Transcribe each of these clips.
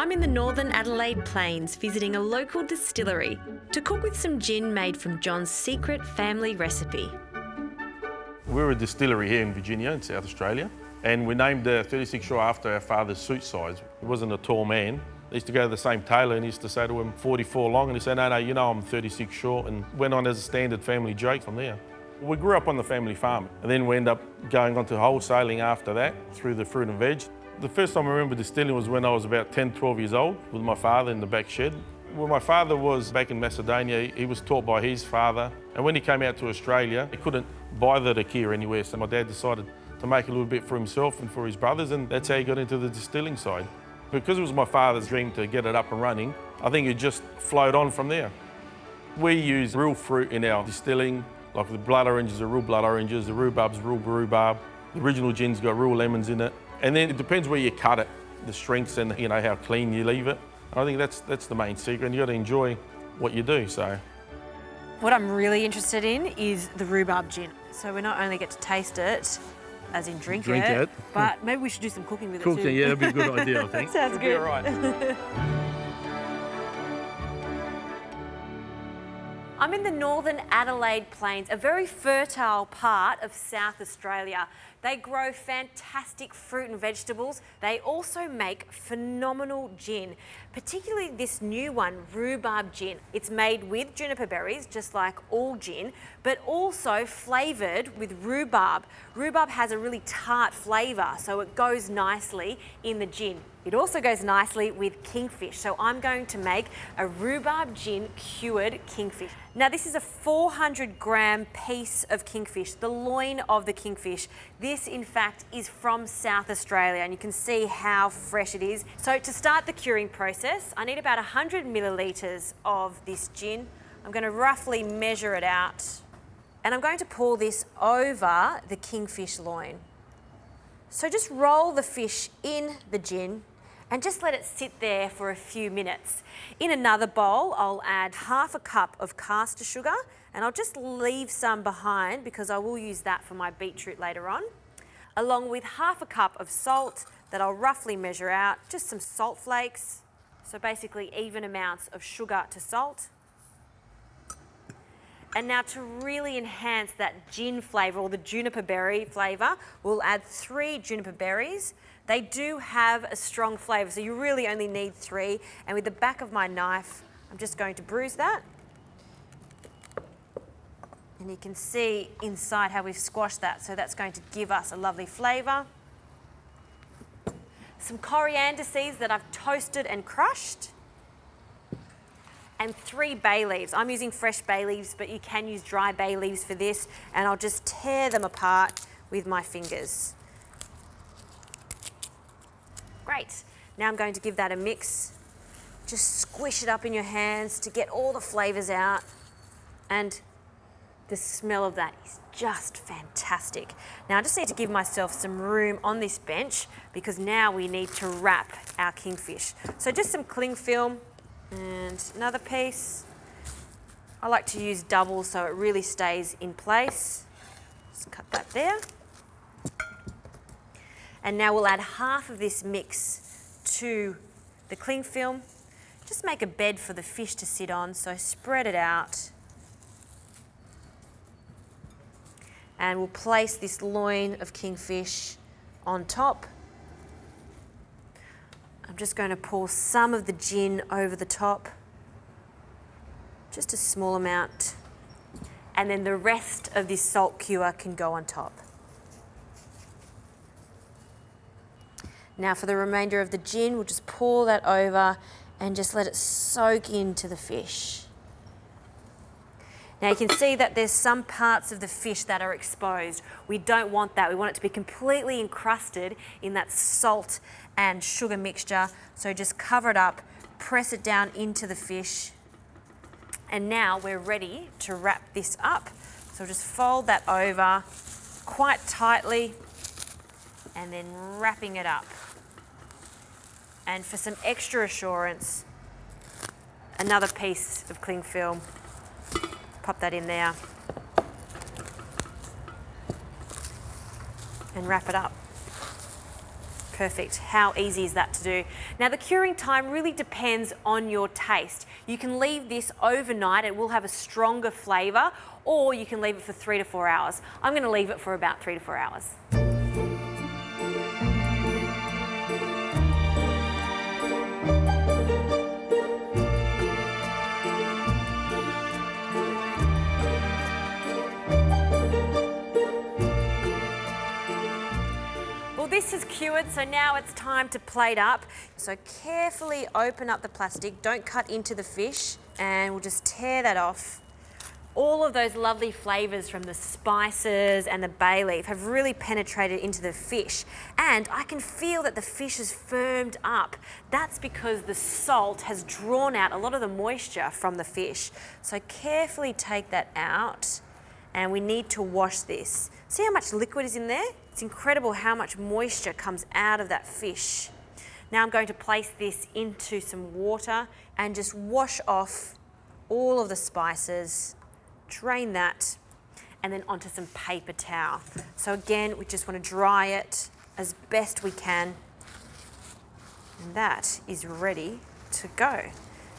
I'm in the northern Adelaide Plains visiting a local distillery to cook with some gin made from John's secret family recipe. We're a distillery here in Virginia, in South Australia, and we named 36 Shore after our father's suit size. He wasn't a tall man. They used to go to the same tailor and he used to say to him, 44 long, and he said, no, you know I'm 36 short, and went on as a standard family joke from there. We grew up on the family farm, and then we ended up going on to wholesaling after that through the fruit and veg. The first time I remember distilling was when I was about 10, 12 years old with my father in the back shed. When my father was back in Macedonia, he was taught by his father, and when he came out to Australia, he couldn't buy the tequila anywhere, so my dad decided to make a little bit for himself and for his brothers, and that's how he got into the distilling side. Because it was my father's dream to get it up and running, I think it just flowed on from there. We use real fruit in our distilling, like the blood oranges are real blood oranges, the rhubarb's real rhubarb, the original gin's got real lemons in it. And then it depends where you cut it, the strengths and how clean you leave it. I think that's the main secret, and you got to enjoy what you do. So, what I'm really interested in is the rhubarb gin. So we not only get to taste it, as in drink it, but maybe we should do some cooking with it too. Yeah, that'd be a good idea, I think. Sounds good. All right. I'm in the northern Adelaide Plains, a very fertile part of South Australia. They grow fantastic fruit and vegetables. They also make phenomenal gin, particularly this new one, rhubarb gin. It's made with juniper berries, just like all gin, but also flavoured with rhubarb. Rhubarb has a really tart flavour, so it goes nicely in the gin. It also goes nicely with Kingfish, so I'm going to make a rhubarb gin cured Kingfish. Now this is a 400-gram piece of Kingfish, the loin of the Kingfish. This in fact is from South Australia, and you can see how fresh it is. So to start the curing process, I need about 100 millilitres of this gin. I'm going to roughly measure it out, and I'm going to pour this over the Kingfish loin. So just roll the fish in the gin and just let it sit there for a few minutes. In another bowl, I'll add half a cup of caster sugar, and I'll just leave some behind because I will use that for my beetroot later on, along with half a cup of salt that I'll roughly measure out, just some salt flakes, so basically even amounts of sugar to salt. And now to really enhance that gin flavour, or the juniper berry flavour, we'll add 3 juniper berries. They do have a strong flavour, so you really only need 3. And with the back of my knife, I'm just going to bruise that. And you can see inside how we've squashed that, so that's going to give us a lovely flavour. Some coriander seeds that I've toasted and crushed. And 3 bay leaves. I'm using fresh bay leaves, but you can use dry bay leaves for this, and I'll just tear them apart with my fingers. Great. Now I'm going to give that a mix. Just squish it up in your hands to get all the flavours out, and the smell of that is just fantastic. Now I just need to give myself some room on this bench because now we need to wrap our Kingfish. So just some cling film, and another piece. I like to use double so it really stays in place. Just cut that there. And now we'll add half of this mix to the cling film. Just make a bed for the fish to sit on, so spread it out. And we'll place this loin of Kingfish on top. I'm just going to pour some of the gin over the top, just a small amount, and then the rest of this salt cure can go on top. Now for the remainder of the gin, we'll just pour that over and just let it soak into the fish. Now you can see that there's some parts of the fish that are exposed. We don't want that. We want it to be completely encrusted in that salt and sugar mixture. So just cover it up, press it down into the fish, and now we're ready to wrap this up. So just fold that over quite tightly and then wrapping it up. And for some extra assurance, another piece of cling film. Pop that in there and wrap it up. Perfect. How easy is that to do? Now the curing time really depends on your taste. You can leave this overnight, it will have a stronger flavour, or you can leave it for 3 to 4 hours. I'm going to leave it for about 3 to 4 hours. This is cured, so now it's time to plate up. So carefully open up the plastic, don't cut into the fish, and we'll just tear that off. All of those lovely flavours from the spices and the bay leaf have really penetrated into the fish, and I can feel that the fish is firmed up. That's because the salt has drawn out a lot of the moisture from the fish. So carefully take that out, and we need to wash this. See how much liquid is in there? It's incredible how much moisture comes out of that fish. Now I'm going to place this into some water and just wash off all of the spices, drain that, and then onto some paper towel. So again, we just want to dry it as best we can. And that is ready to go.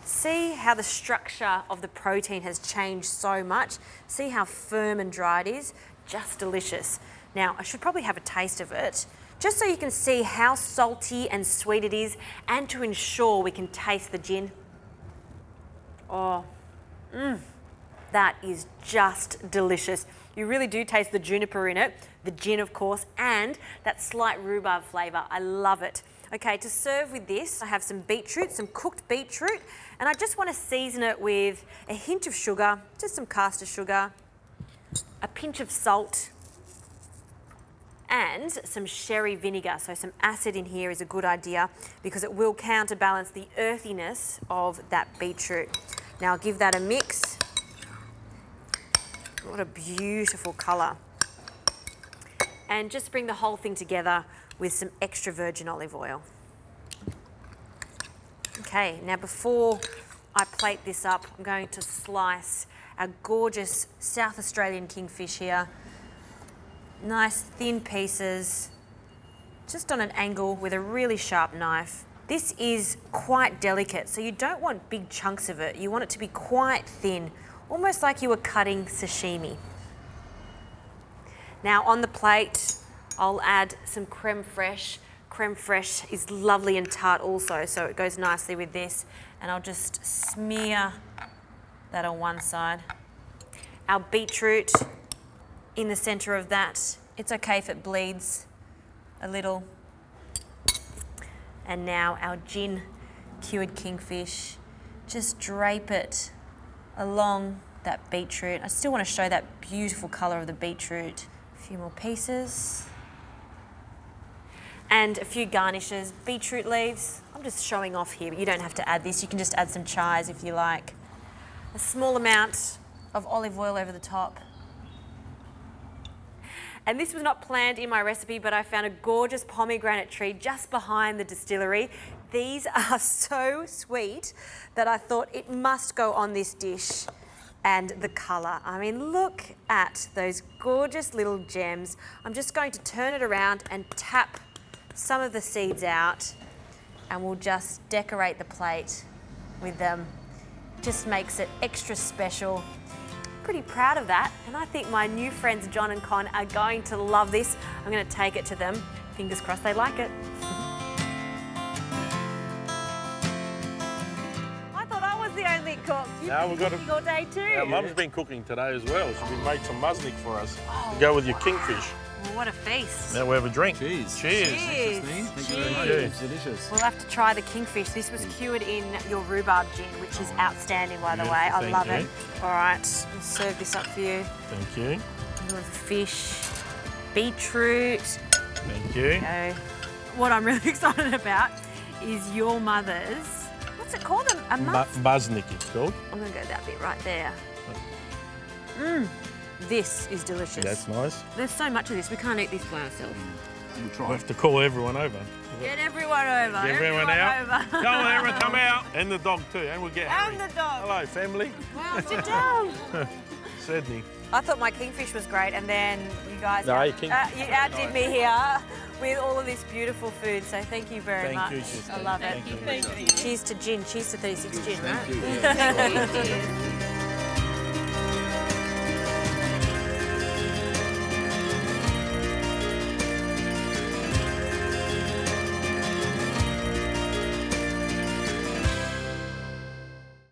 See how the structure of the protein has changed so much. See how firm and dry it is. Just delicious. Now, I should probably have a taste of it, just so you can see how salty and sweet it is, and to ensure we can taste the gin. Oh, that is just delicious. You really do taste the juniper in it, the gin of course, and that slight rhubarb flavour. I love it. Okay, to serve with this, I have some beetroot, some cooked beetroot, and I just want to season it with a hint of sugar, just some caster sugar, a pinch of salt, and some sherry vinegar. So some acid in here is a good idea because it will counterbalance the earthiness of that beetroot. Now I'll give that a mix. What a beautiful colour. And just bring the whole thing together with some extra virgin olive oil. Okay, now before I plate this up, I'm going to slice our gorgeous South Australian kingfish here. Nice thin pieces, just on an angle with a really sharp knife. This is quite delicate, so you don't want big chunks of it. You want it to be quite thin, almost like you were cutting sashimi. Now on the plate, I'll add some creme fraiche. Creme fraiche is lovely and tart also, so it goes nicely with this. And I'll just smear that on one side. Our beetroot in the centre of that. It's okay if it bleeds a little. And now our gin cured kingfish. Just drape it along that beetroot. I still want to show that beautiful colour of the beetroot. A few more pieces. And a few garnishes, beetroot leaves. I'm just showing off here, but you don't have to add this. You can just add some chives if you like. A small amount of olive oil over the top. And this was not planned in my recipe, but I found a gorgeous pomegranate tree just behind the distillery. These are so sweet that I thought it must go on this dish. And the colour, I mean, look at those gorgeous little gems. I'm just going to turn it around and tap some of the seeds out, and we'll just decorate the plate with them. Just makes it extra special. Pretty proud of that, and I think my new friends John and Con are going to love this. I'm going to take it to them. Fingers crossed they like it. I thought I was the only cook. You've been cooking all day too. Our mum's been cooking today as well. She made some musnik for us to go with your kingfish. Well, what a feast. Now we have a drink. Cheers. Cheers. Cheers. Thank you very much. Cheers. It's delicious. We'll have to try the kingfish. This was cured in your rhbarb gin, which is outstanding, by the way. I Thank love you. it. All right, I'll serve this up for you. Thank you. With fish, beetroot. Thank you. So, what I'm really excited about is your mother's, what's it called? A Musnik it's called. I'm going to go that bit right there. This is delicious. That's nice. There's so much of this, we can't eat this by ourselves. We'll try. We have to call everyone over. Get everyone over. Get everyone out. Over. Come on, everyone, come out. And the dog too, and we'll get Harry. And the dog. Hello, family. Well, sit down. Sydney. I thought my Kingfish was great, and then you guys No, you Kingfish outdid me here with all of this beautiful food. So thank you very much. Thank you, sister. I love it. Thank you. Cheers to gin. Cheers to 36 gin, Thank right? you. Cheers.